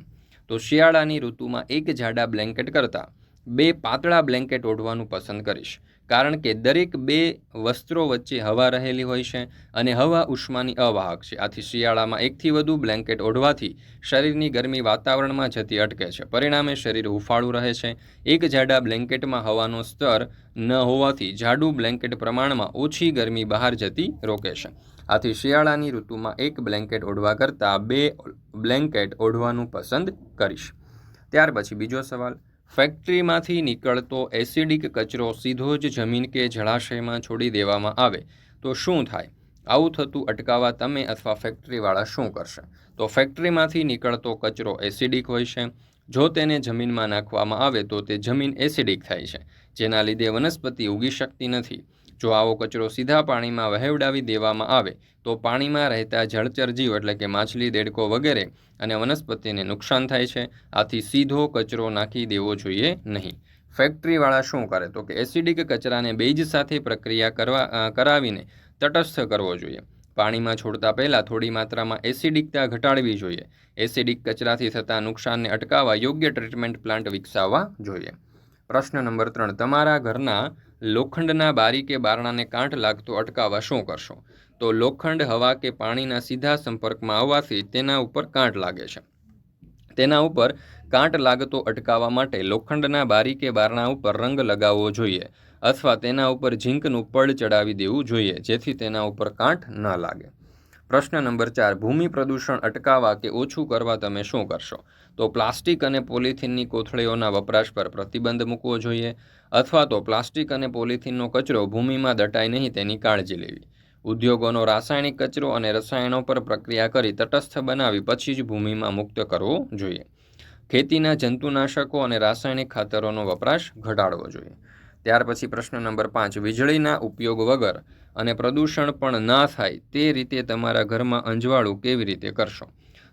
તો શિયાળાની ઋતુમાં એક જાડા બ્લેન્કેટ કરતાં 2 પાતળા બ્લેન્કેટ ઓઢવાનું પસંદ કરીશ, કારણ કે દરેક 2 વસ્ત્રો વચ્ચે હવા રહેલી હોય છે અને હવા ઉષ્માની અવાહક છે. આથી શિયાળામાં એકથી વધુ બ્લેન્કેટ ઓઢવાથી શરીરની ગરમી વાતાવરણમાં જતી અટકે છે. પરિણામે શરીર હૂંફાળું રહે છે. એક જાડા બ્લેન્કેટમાં હવાનો સ્તર ન હોવાથી જાડું બ્લેન્કેટ પ્રમાણમાં ઓછી ગરમી બહાર જતી રોકે છે. આથી શિયાળાની ઋતુમાં એક બ્લેન્કેટ ઓઢવા કરતાં 2 બ્લેન્કેટ ઓઢવાનું પસંદ કરીશ. ત્યાર પછી બીજો સવાલ, ફેક્ટરીમાંથી નીકળતો એસિડિક કચરો સીધો જ જમીન કે જળાશયમાં છોડી દેવામાં આવે તો શું થાય? આવું થતું અટકાવવા તમે અથવા ફેક્ટરીવાળા શું કરશે? તો ફેક્ટરીમાંથી નીકળતો કચરો એસિડિક હોય છે. જો તેને જમીનમાં નાખવામાં આવે તો તે જમીન એસિડિક થાય છે, જેના લીધે વનસ્પતિ ઉગી શકતી નથી. જો આવો કચરો સીધા પાણીમાં વહેવડાવી દેવામાં આવે તો પાણીમાં રહેતા જળચર જીવ એટલે કે માછલી, દેડકો વગેરે અને વનસ્પતિને નુકસાન થાય છે. આથી સીધો કચરો નાખી દેવો જોઈએ નહીં. ફેક્ટરીવાળા શું કરે? તો કે એસિડિક કચરાને બેઝ સાથે પ્રક્રિયા કરાવીને તટસ્થ કરવો જોઈએ. પાણીમાં છોડતા પહેલાં થોડી માત્રામાં એસિડિકતા ઘટાડવી જોઈએ. એસિડિક કચરાથી થતા નુકસાનને અટકાવવા યોગ્ય ટ્રીટમેન્ટ પ્લાન્ટ વિકસાવવા જોઈએ. પ્રશ્ન નંબર 3, તમારા ઘરના લોખંડના બારી કે બારણાને કાંટ લાગતો અટકાવવા શું કરશો? તો લોખંડ હવા કે પાણીના સીધા સંપર્કમાં આવવાથી તેના ઉપર કાંટ લાગે છે. તેના ઉપર કાંટ લાગતો અટકાવવા માટે લોખંડના બારી કે બારણા ઉપર રંગ લગાવવો જોઈએ અથવા તેના ઉપર ઝીંકનું પડ ચડાવી દેવું જોઈએ, જેથી તેના ઉપર કાંટ ન લાગે. પ્રશ્ન નંબર 4, ભૂમિ પ્રદૂષણ અટકાવવા કે ઓછું કરવા તમે શું કરશો? તો પ્લાસ્ટિક અને પોલિથીનની કોથળીઓના વપરાશ પર પ્રતિબંધ મૂકવો જોઈએ અથવા તો પ્લાસ્ટિક અને પોલિથીનનો કચરો ભૂમિમાં દટાય નહીં તેની કાળજી લેવી. ઉદ્યોગોનો રાસાયણિક કચરો અને રસાયણો પર પ્રક્રિયા કરી તટસ્થ બનાવી પછી જ ભૂમિમાં મુક્ત કરવો જોઈએ. ખેતીના જંતુનાશકો અને રાસાયણિક ખાતરોનો વપરાશ ઘટાડવો જોઈએ. ત્યાર પછી પ્રશ્ન નંબર 5, વીજળીના ઉપયોગ વગર અને પ્રદૂષણ પણ ના થાય તે રીતે તમારા ઘરમાં અંજવાળું કેવી રીતે કરશો?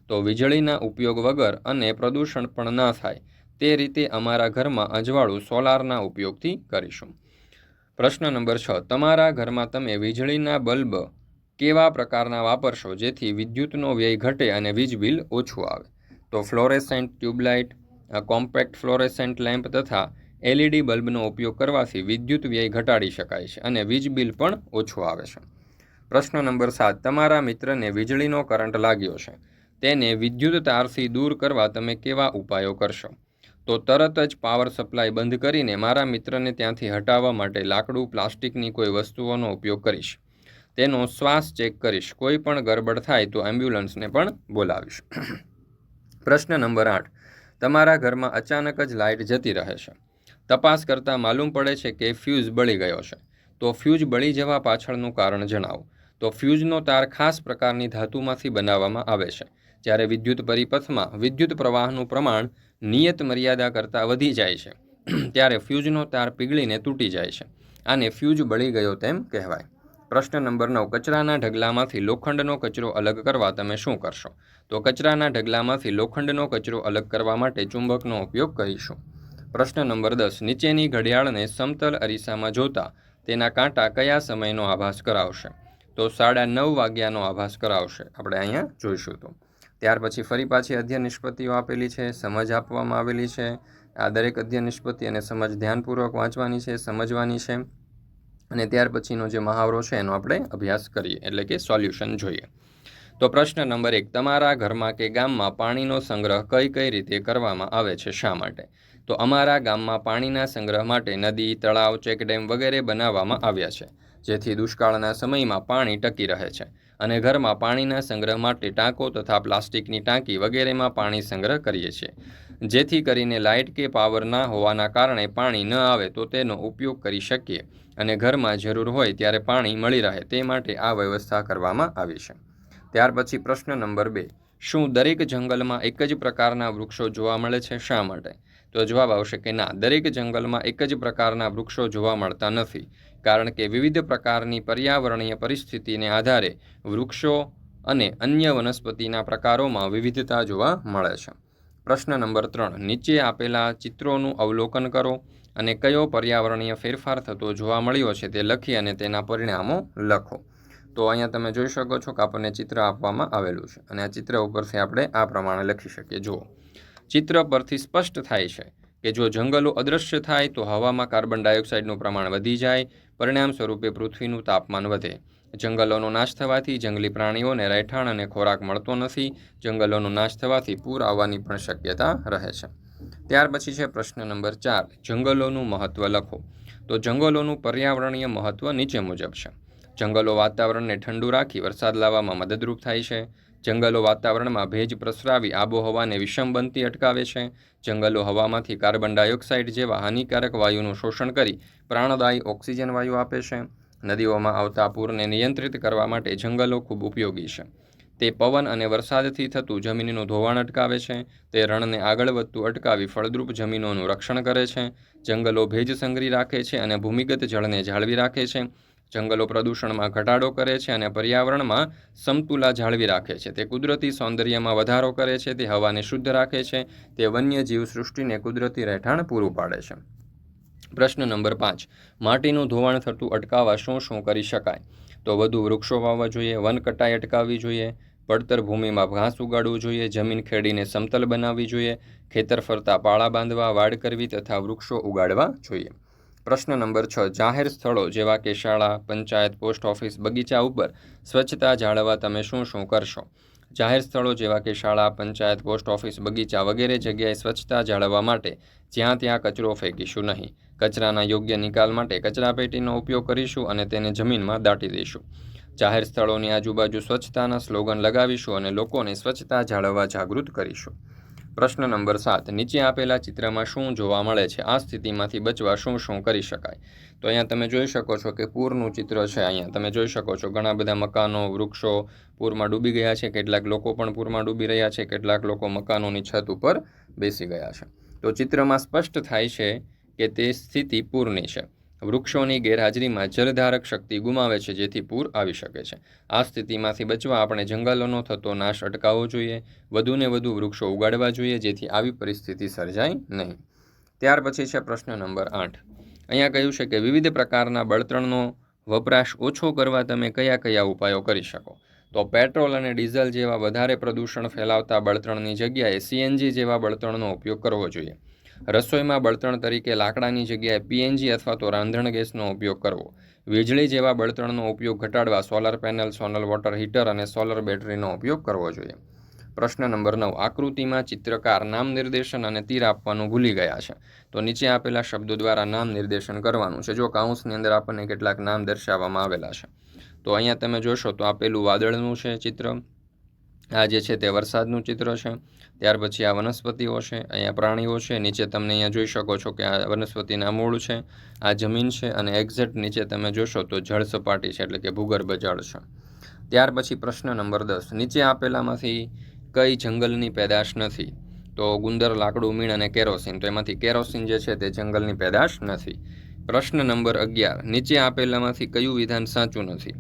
તો વીજળીના ઉપયોગ વગર અને પ્રદૂષણ પણ ના થાય તે રીતે અમારા ઘરમાં અજવાળું સોલારના ઉપયોગથી કરીશું. પ્રશ્ન નંબર 6, તમારા ઘરમાં તમે વીજળીના બલ્બ કેવા પ્રકારના વાપરશો જેથી વિદ્યુતનો વ્યય ઘટે અને વીજ બિલ ઓછું આવે? તો ફ્લોરેસેન્ટ ટ્યુબલાઇટ, કોમ્પેક્ટ ફ્લોરેસેન્ટ લેમ્પ તથા LED બલ્બનો ઉપયોગ કરવાથી વિદ્યુત વ્યય ઘટાડી શકાય છે અને વીજ બિલ પણ ઓછું આવે છે. પ્રશ્ન નંબર 7, તમારા મિત્રને વીજળીનો કરંટ લાગ્યો છે, તેને વિદ્યુત તારથી દૂર કરવા તમે કેવા ઉપાયો કરશો? તો તરત જ પાવર સપ્લાય બંધ કરીને મારા મિત્રને ત્યાંથી હટાવવા માટે લાકડું, પ્લાસ્ટિકની કોઈ વસ્તુઓનો ઉપયોગ કરીશ. તેનો શ્વાસ ચેક કરીશ. કોઈ પણ ગરબડ થાય તો એમ્બ્યુલન્સને પણ બોલાવીશ. પ્રશ્ન નંબર 8, તમારા ઘરમાં અચાનક જ લાઇટ જતી રહે છે. તપાસ કરતાં માલુમ પડે છે કે ફ્યુઝ બળી ગયો છે. તો ફ્યુઝ બળી જવા પાછળનું કારણ જણાવો. તો ફ્યુઝનો તાર ખાસ પ્રકારની ધાતુમાંથી બનાવવામાં આવે છે. જ્યારે વિદ્યુત પરિપથમાં વિદ્યુત પ્રવાહનું પ્રમાણ નિયત મર્યાદા કરતાં વધી જાય છે ત્યારે ફ્યુઝનો તાર પીગળીને તૂટી જાય છે. આને ફ્યુઝ બળી ગયો તેમ કહેવાય. પ્રશ્ન નંબર 9, કચરાના ઢગલામાંથી લોખંડનો કચરો અલગ કરવા તમે શું કરશો? તો કચરાના ઢગલામાંથી લોખંડનો કચરો અલગ કરવા માટે ચુંબકનો ઉપયોગ કરીશું. પ્રશ્ન નંબર 10, નીચેની ઘડિયાળને સમતલ અરીસામાં જોતા તેના કાંટા કયા સમયનો આભાસ કરાવશે? તો 9:30 વાગ્યાનો આભાસ કરાવશે. આપણે અહીંયા જોઈશું. તો ત્યાર પછી ફરી પાછી અધ્યયન નિષ્પત્તિઓ આપેલી છે, સમજ આપવામાં આવેલી છે. આ દરેક અધ્યયન નિષ્પત્તિ અને સમજ ધ્યાનપૂર્વક વાંચવાની છે, સમજવાની છે અને ત્યાર પછીનો જે મહાવરો છે એનો આપણે અભ્યાસ કરીએ, એટલે કે સોલ્યુશન જોઈએ. તો પ્રશ્ન નંબર 1, તમારા ઘરમાં કે ગામમાં પાણીનો સંગ્રહ કઈ કઈ રીતે કરવામાં આવે છે, શા માટે? તો અમારા ગામમાં પાણીના સંગ્રહ માટે નદી, તળાવ, ચેકડેમ વગેરે બનાવવામાં આવ્યા છે, જેથી દુષ્કાળના સમયમાં પાણી ટકી રહે છે. અને ઘરમાં પાણીના સંગ્રહ માટે ટાંકો તથા પ્લાસ્ટિકની ટાંકી વગેરેમાં પાણી સંગ્રહ કરીએ છીએ, જેથી કરીને લાઇટ કે પાવર ના હોવાના કારણે પાણી ન આવે તો તેનો ઉપયોગ કરી શકીએ અને ઘરમાં જરૂર હોય ત્યારે પાણી મળી રહે તે માટે આ વ્યવસ્થા કરવામાં આવી છે. ત્યાર પછી પ્રશ્ન નંબર 2, શું દરેક જંગલમાં એક જ પ્રકારના વૃક્ષો જોવા મળે છે, શા માટે? તો જવાબ આવશે કે ના, દરેક જંગલમાં એક જ પ્રકારના વૃક્ષો જોવા મળતા નથી, કારણ કે વિવિધ પ્રકારની પર્યાવરણીય પરિસ્થિતિને આધારે વૃક્ષો અને અન્ય વનસ્પતિના પ્રકારોમાં વિવિધતા જોવા મળે છે. પ્રશ્ન નંબર 3, નીચે આપેલા ચિત્રોનું અવલોકન કરો અને કયો પર્યાવરણીય ફેરફાર થતો જોવા મળ્યો છે તે લખી અને તેના પરિણામો લખો. તો અહીંયા તમે જોઈ શકો છો કે આપણને ચિત્ર આપવામાં આવેલું છે અને આ ચિત્ર ઉપરથી આપણે આ પ્રમાણે લખી શકીએ. જુઓ, ચિત્ર પરથી સ્પષ્ટ થાય છે કે જો જંગલો અદૃશ્ય થાય તો હવામાં કાર્બન ડાયોક્સાઇડનું પ્રમાણ વધી જાય, પરિણામ સ્વરૂપે પૃથ્વીનું તાપમાન વધે. જંગલોનો નાશ થવાથી જંગલી પ્રાણીઓને રહેઠાણ અને ખોરાક મળતો નથી. જંગલોનો નાશ થવાથી પૂર આવવાની પણ શક્યતા રહે છે. ત્યાર પછી છે પ્રશ્ન નંબર 4, જંગલોનું મહત્વ લખો. તો જંગલોનું પર્યાવરણીય મહત્વ નીચે મુજબ છે. જંગલો વાતાવરણને ઠંડુ રાખી વરસાદ લાવવામાં મદદરૂપ થાય છે. જંગલો વાતાવરણમાં ભેજ પ્રસરાવી આબોહવાને વિષમ બનતી અટકાવે છે. જંગલો હવામાંથી કાર્બન ડાયોક્સાઇડ જેવા હાનિકારક વાયુનું શોષણ કરી પ્રાણદાયી ઓક્સિજન વાયુ આપે છે. નદીઓમાં આવતા પૂરને નિયંત્રિત કરવા માટે જંગલો ખૂબ ઉપયોગી છે. તે પવન અને વરસાદથી થતું જમીનનું ધોવાણ અટકાવે છે. તે રણને આગળ વધતું અટકાવી ફળદ્રુપ જમીનોનું રક્ષણ કરે છે. જંગલો ભેજ સંગ્રહી રાખે છે અને ભૂમિગત જળને જાળવી રાખે છે. જંગલો પ્રદૂષણમાં ઘટાડો કરે છે અને પર્યાવરણમાં સમતુલા જાળવી રાખે છે. તે કુદરતી સૌંદર્યમાં વધારો કરે છે. તે હવાને શુદ્ધ રાખે છે. તે વન્યજીવ સૃષ્ટિને કુદરતી રહેઠાણ પૂરું પાડે છે. પ્રશ્ન નંબર 5, માટીનું ધોવાણ થતું અટકાવવા શું શું કરી શકાય? તો વધુ વૃક્ષો વાવવા જોઈએ, વન કટાઈ અટકાવવી જોઈએ, પડતર ભૂમિમાં ઘાસ ઉગાડવું જોઈએ, જમીન ખેડીને સમતલ બનાવવી જોઈએ, ખેતર ફરતા પાળા બાંધવા, વાડ કરવી તથા વૃક્ષો ઉગાડવા જોઈએ. પ્રશ્ન નંબર 6, જાહેર સ્થળો જેવા કે શાળા, પંચાયત, પોસ્ટ ઓફિસ, બગીચા ઉપર સ્વચ્છતા જાળવવા તમે શું શું કરશો? જાહેર સ્થળો જેવા કે શાળા, પંચાયત, પોસ્ટ ઓફિસ, બગીચા વગેરે જગ્યાએ સ્વચ્છતા જાળવવા માટે જ્યાં ત્યાં કચરો ફેંકીશું નહીં. કચરાના યોગ્ય નિકાલ માટે કચરાપેટીનો ઉપયોગ કરીશું અને તેને જમીનમાં દાટી દઈશું. જાહેર સ્થળોની આજુબાજુ સ્વચ્છતાના સ્લોગન લગાવીશું અને લોકોને સ્વચ્છતા જાળવવા જાગૃત કરીશું. પ્રશ્ન નંબર 7, નીચે આપેલા ચિત્રમાં શું જોવા મળે છે? આ સ્થિતિમાંથી બચવા શું શું કરી શકાય? તો અહીંયા તમે જોઈ શકો છો કે પૂરનું ચિત્ર છે. અહીંયા તમે જોઈ શકો છો ઘણા બધા મકાનો, વૃક્ષો પૂરમાં ડૂબી ગયા છે. કેટલાક લોકો પણ પૂરમાં ડૂબી રહ્યા છે. કેટલાક લોકો મકાનોની છત ઉપર બેસી ગયા છે. તો ચિત્રમાં સ્પષ્ટ થાય છે કે તે સ્થિતિ પૂરની છે. વૃક્ષોની ગેરહાજરીમાં જલધારક શક્તિ ગુમાવે છે, જેથી પૂર આવી શકે છે. આ સ્થિતિમાંથી બચવા આપણે જંગલોનો થતો નાશ અટકાવવો જોઈએ, વધુને વધુ વૃક્ષો ઉગાડવા જોઈએ, જેથી આવી પરિસ્થિતિ સર્જાય નહીં. ત્યાર પછી છે પ્રશ્ન નંબર 8. અહીંયા કહ્યું છે કે વિવિધ પ્રકારના બળતણનો વપરાશ ઓછો કરવા તમે કયા કયા ઉપાયો કરી શકો? તો પેટ્રોલ અને ડીઝલ જેવા વધારે પ્રદૂષણ ફેલાવતા બળતણની જગ્યાએ CNG જેવા બળતણનો ઉપયોગ કરવો જોઈએ. રસોઈમાં બળતણ તરીકે લાકડાની જગ્યાએ પીએનજી અથવા તો રાંધણ ગેસનો ઉપયોગ કરવો. વીજળી જેવા બળતણનો ઉપયોગ ઘટાડવા solar panel, solar water heater અને સોલર બેટરીનો ઉપયોગ કરવો જોઈએ. પ્રશ્ન નંબર 9. આકૃતિમાં ચિત્રકાર નામ નિર્દેશન અને તીર આપવાનું ભૂલી ગયા છે. તો નીચે આપેલા શબ્દો દ્વારા નામ નિર્દેશન કરવાનું છે. જો કૌંસની અંદર આપણને કેટલાક નામ દર્શાવવામાં આવેલા છે. તો અહીંયા તમે જોશો તો આપેલું વાદળનું છે ચિત્ર, આ જે છે તે વરસાદનું ચિત્ર છે. ત્યાર પછી આ વનસ્પતિઓ છે, અહીંયા પ્રાણીઓ છે. નીચે તમને અહીંયા જોઈ શકો છો કે આ વનસ્પતિના મૂળ છે, આ જમીન છે અને એક્ઝેક્ટ નીચે તમે જોશો તો જળ સપાટી છે, એટલે કે ભૂગર્ભ જળ છે. ત્યાર પછી પ્રશ્ન નંબર 10. નીચે આપેલામાંથી કઈ જંગલની પેદાશ નથી? તો ગુંદર, લાકડું, મીણ અને કેરોસીન. તો એમાંથી કેરોસીન જે છે તે જંગલની પેદાશ નથી. પ્રશ્ન નંબર 11. નીચે આપેલામાંથી કયું વિધાન સાચું નથી?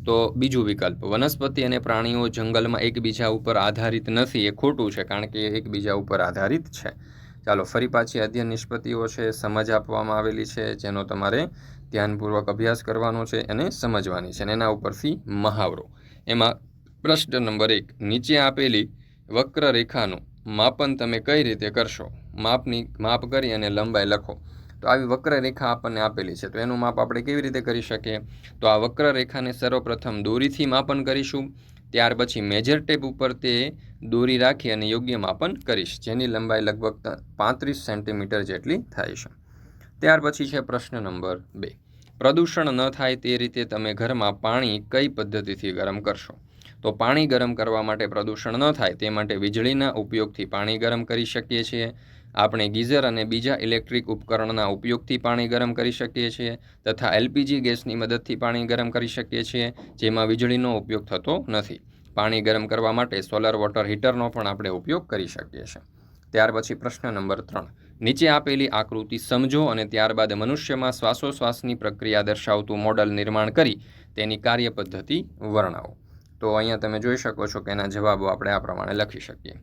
તો બીજું વિકલ્પ, વનસ્પતિ અને પ્રાણીઓ જંગલમાં એકબીજા ઉપર આધારિત નથી, એ ખોટું છે, કારણ કે એ એકબીજા ઉપર આધારિત છે. ચાલો ફરી પાછી અધ્યયન નિષ્પત્તિઓ છે, સમજ આપવામાં આવેલી છે, જેનો તમારે ધ્યાનપૂર્વક અભ્યાસ કરવાનો છે અને સમજવાની છે, અને એના ઉપરથી મહાવરો. એમાં પ્રશ્ન નંબર 1. નીચે આપેલી વક્રરેખાનું માપન તમે કઈ રીતે કરશો? માપ કરી અને લંબાઈ લખો. તો આવી વક્રરેખા આપણને આપેલી છે, તો એનું માપ આપણે કેવી રીતે કરી શકીએ? તો આ વક્રરેખાને સર્વપ્રથમ દોરીથી માપન કરીશું. ત્યાર પછી મેજર ટેપ ઉપર તે દોરી રાખી અને યોગ્ય માપન કરીશ, જેની લંબાઈ લગભગ 35 સેન્ટીમીટર જેટલી થાય છે. ત્યાર પછી છે પ્રશ્ન નંબર 2. પ્રદૂષણ ન થાય તે રીતે તમે ઘરમાં પાણી કઈ પદ્ધતિથી ગરમ કરશો? તો પાણી ગરમ કરવા માટે પ્રદૂષણ ન થાય તે માટે વીજળીના ઉપયોગથી પાણી ગરમ કરી શકીએ છીએ. આપણે ગીઝર અને બીજા ઇલેક્ટ્રિક ઉપકરણના ઉપયોગથી પાણી ગરમ કરી શકીએ છીએ, તથા એલપીજી ગેસની મદદથી પાણી ગરમ કરી શકીએ છીએ, જેમાં વીજળીનો ઉપયોગ થતો નથી. પાણી ગરમ કરવા માટે સોલર વોટર હીટરનો પણ આપણે ઉપયોગ કરી શકીએ છીએ. ત્યાર પછી પ્રશ્ન નંબર 3. નીચે આપેલી આકૃતિ સમજો અને ત્યારબાદ મનુષ્યમાં શ્વાસોશ્વાસની પ્રક્રિયા દર્શાવતું મોડલ નિર્માણ કરી તેની કાર્ય પદ્ધતિ વર્ણવો. તો અહીંયા તમે જોઈ શકો છો કે એના જવાબો આપણે આ પ્રમાણે લખી શકીએ.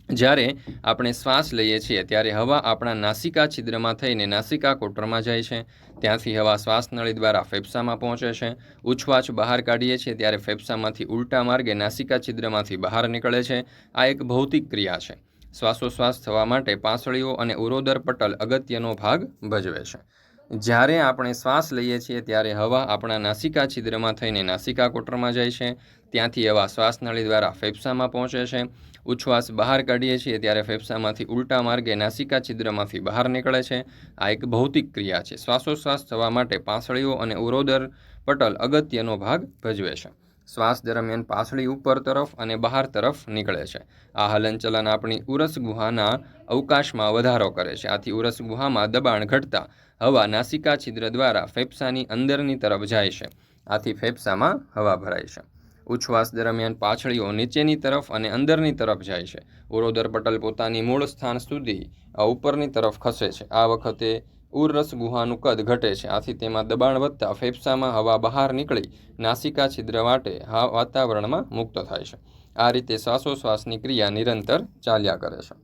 જ્યારે આપણે શ્વાસ લઈએ છીએ ત્યારે હવા આપણા નાસિકા છિદ્રમાં થઈને નાસિકા કોટરમાં જાય છે. ત્યાંથી હવા શ્વાસનળી દ્વારા ફેફસામાં પહોંચે છે. ઉચ્છવાસ બહાર કાઢીએ છીએ ત્યારે ફેફસામાંથી ઉલટા માર્ગે નાસિકા છિદ્રમાંથી બહાર નીકળે છે. આ એક ભૌતિક ક્રિયા છે. શ્વાસોશ્વાસ થવા માટે પાંસળીઓ અને ઉરોદર પટલ અગત્યનો ભાગ ભજવે છે. જ્યારે આપણે શ્વાસ લઈએ છીએ ત્યારે હવા આપણા નાસિકા છિદ્રમાં થઈને નાસિકા કોટરમાં જાય છે. ત્યાંથી હવા શ્વાસનળી દ્વારા ફેફસામાં પહોંચે છે. ઉચ્છવાસ બહાર કાઢીએ છીએ ત્યારે ફેફસામાંથી ઉલટા માર્ગે નાસિકા છિદ્રમાંથી બહાર નીકળે છે. આ એક ભૌતિક ક્રિયા છે. શ્વાસોશ્વાસ થવા માટે પાંસળીઓ અને ઉરોદર પટલ અગત્યનો ભાગ ભજવે છે. શ્વાસ દરમિયાન પાંસળી ઉપર તરફ અને બહાર તરફ નીકળે છે. આ હલનચલન આપણી ઉરસ ગુહાના અવકાશમાં વધારો કરે છે. આથી ઉરસ ગુહામાં દબાણ ઘટતા હવા નાસિકા છિદ્ર દ્વારા ફેફસાની અંદરની તરફ જાય છે. આથી ફેફસામાં હવા ભરાય છે. ઉચ્છવાસ દરમિયાન પાછળીઓ નીચેની તરફ અને અંદરની તરફ જાય છે. ઉરોદર પટલ પોતાની મૂળ સ્થાન સુધી ઉપરની તરફ ખસે છે. આ વખતે ઉરસ ગુહાનું કદ ઘટે છે. આથી તેમાં દબાણ વધતા ફેફસામાં હવા બહાર નીકળી નાસિકા છિદ્ર વાટે વાતાવરણમાં મુક્ત થાય છે. આ રીતે શ્વાસોશ્વાસની ક્રિયા નિરંતર ચાલ્યા કરે છે.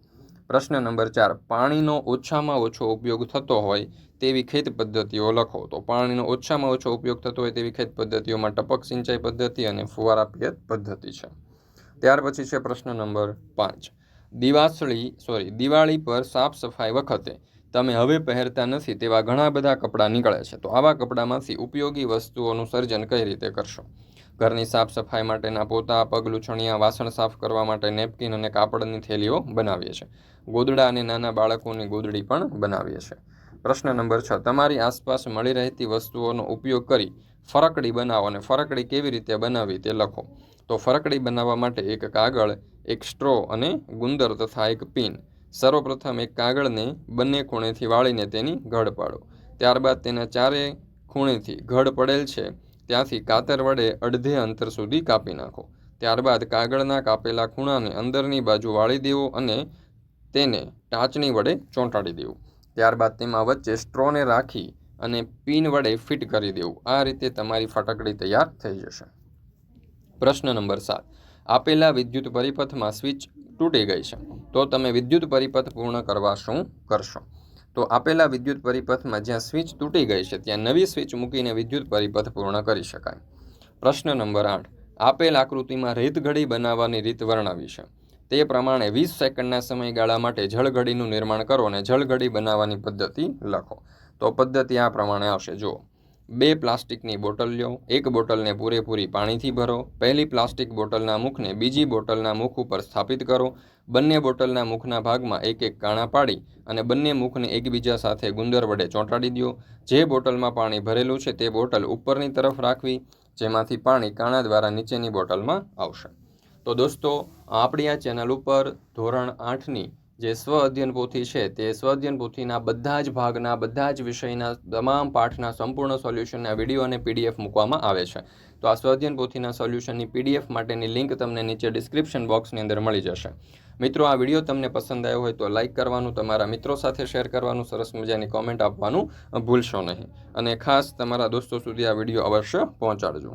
પ્રશ્ન નંબર 4. પાણીનો ઓછામાં ઓછો ઉપયોગ થતો હોય તેવી ખેત પદ્ધતિઓ લખો. તો પાણીનો ઓછામાં ઓછો ઉપયોગ થતો હોય તેવી ખેત પદ્ધતિઓમાં ટપક સિંચાઈ પદ્ધતિ અને ફુવારા પિયત પદ્ધતિ છે. ત્યાર પછી છે પ્રશ્ન નંબર 5. દિવાળી પર સાફ સફાઈ વખતે તમે હવે પહેરતા નથી તેવા ઘણા બધા કપડાં નીકળે છે. તો આવા કપડામાંથી ઉપયોગી વસ્તુઓનું સર્જન કઈ રીતે કરશો? ઘરની સાફ સફાઈ માટેના પોતા, પગ લૂછણિયા, વાસણ સાફ કરવા માટે નેપકિન અને કાપડની થેલીઓ બનાવીએ છીએ. ગોદડા અને નાના બાળકોની ગોદડી પણ બનાવીએ છીએ. પ્રશ્ન નંબર 6. તમારી આસપાસ મળી રહેતી વસ્તુઓનો ઉપયોગ કરી ફરકડી બનાવો અને ફરકડી કેવી રીતે બનાવવી તે લખો. તો ફરકડી બનાવવા માટે એક કાગળ, એક સ્ટ્રો અને ગુંદર તથા એક પિન. સર્વપ્રથમ એક કાગળને બંને ખૂણેથી વાળીને તેની ઘડ પાડો. ત્યારબાદ તેના ચારે ખૂણેથી ઘડ પડેલ છે ત્યાંથી કાતર વડે અડધે અંતર સુધી કાપી નાખો. ત્યારબાદ કાગળના કાપેલા ખૂણાને અંદરની બાજુ વાળી દેવો અને તેને ટાંચણી વડે ચોંટાડી દેવું. ત્યારબાદ તેમાં વચ્ચે સ્ટ્રોને રાખી અને પિન વડે ફિટ કરી દેવું. આ રીતે તમારી ફટાકડી તૈયાર થઈ જશે. પ્રશ્ન નંબર 7. આપેલા વિદ્યુત પરિપથમાં સ્વિચ તૂટી ગઈ છે. તો તમે વિદ્યુત પરિપથ પૂર્ણ કરવા શું કરશો? તો આપેલા વિદ્યુત પરિપથમાં જ્યાં સ્વિચ તૂટી ગઈ છે ત્યાં નવી સ્વિચ મૂકીને વિદ્યુત પરિપથ પૂર્ણ કરી શકાય. પ્રશ્ન નંબર 8. આપેલ આકૃતિમાં રેતઘડી બનાવવાની રીત વર્ણવી છે. તે પ્રમાણે 20 સેકન્ડના સમયગાળા માટે જળઘડીનું નિર્માણ કરો અને જળઘડી બનાવવાની પદ્ધતિ લખો. તો પદ્ધતિ આ પ્રમાણે આવશે. જુઓ, 2 પ્લાસ્ટિકની બોટલ લો. એક બોટલને પૂરેપૂરી પાણીથી ભરો. પહેલી પ્લાસ્ટિક બોટલના મુખને બીજી બોટલના મુખ ઉપર સ્થાપિત કરો. બંને બોટલના મુખના ભાગમાં એક એક કાણા પાડી અને બંને મુખને એકબીજા સાથે ગુંદર વડે ચોંટાડી દો. જે બોટલમાં પાણી ભરેલું છે તે બોટલ ઉપરની તરફ રાખવી, જેમાંથી પાણી કાણા દ્વારા નીચેની બોટલમાં આવશે. તો દોસ્તો, આપણી આ ચેનલ ઉપર ધોરણ 8ની જે સ્વ અધ્યયન પોથી છે તે સ્વ અધ્યયન પોથીના બધા જ ભાગના બધા જ વિષયના તમામ પાઠના સંપૂર્ણ સોલ્યુશનના વિડીયો અને PDF મૂકવામાં આવે છે. તો આ સ્વ અધ્યયન પોથીના સોલ્યુશનની PDF માટેની લિંક તમને નીચે ડિસ્ક્રિપ્શન બોક્સની અંદર મળી જશે. મિત્રો, આ વિડીયો તમને પસંદ આવ્યો હોય તો લાઇક કરવાનું, તમારા મિત્રો સાથે શેર કરવાનું, સરસ મજાની કોમેન્ટ આપવાનું ભૂલશો નહીં અને ખાસ તમારા દોસ્તો સુધી આ વિડીયો અવશ્ય પહોંચાડજો.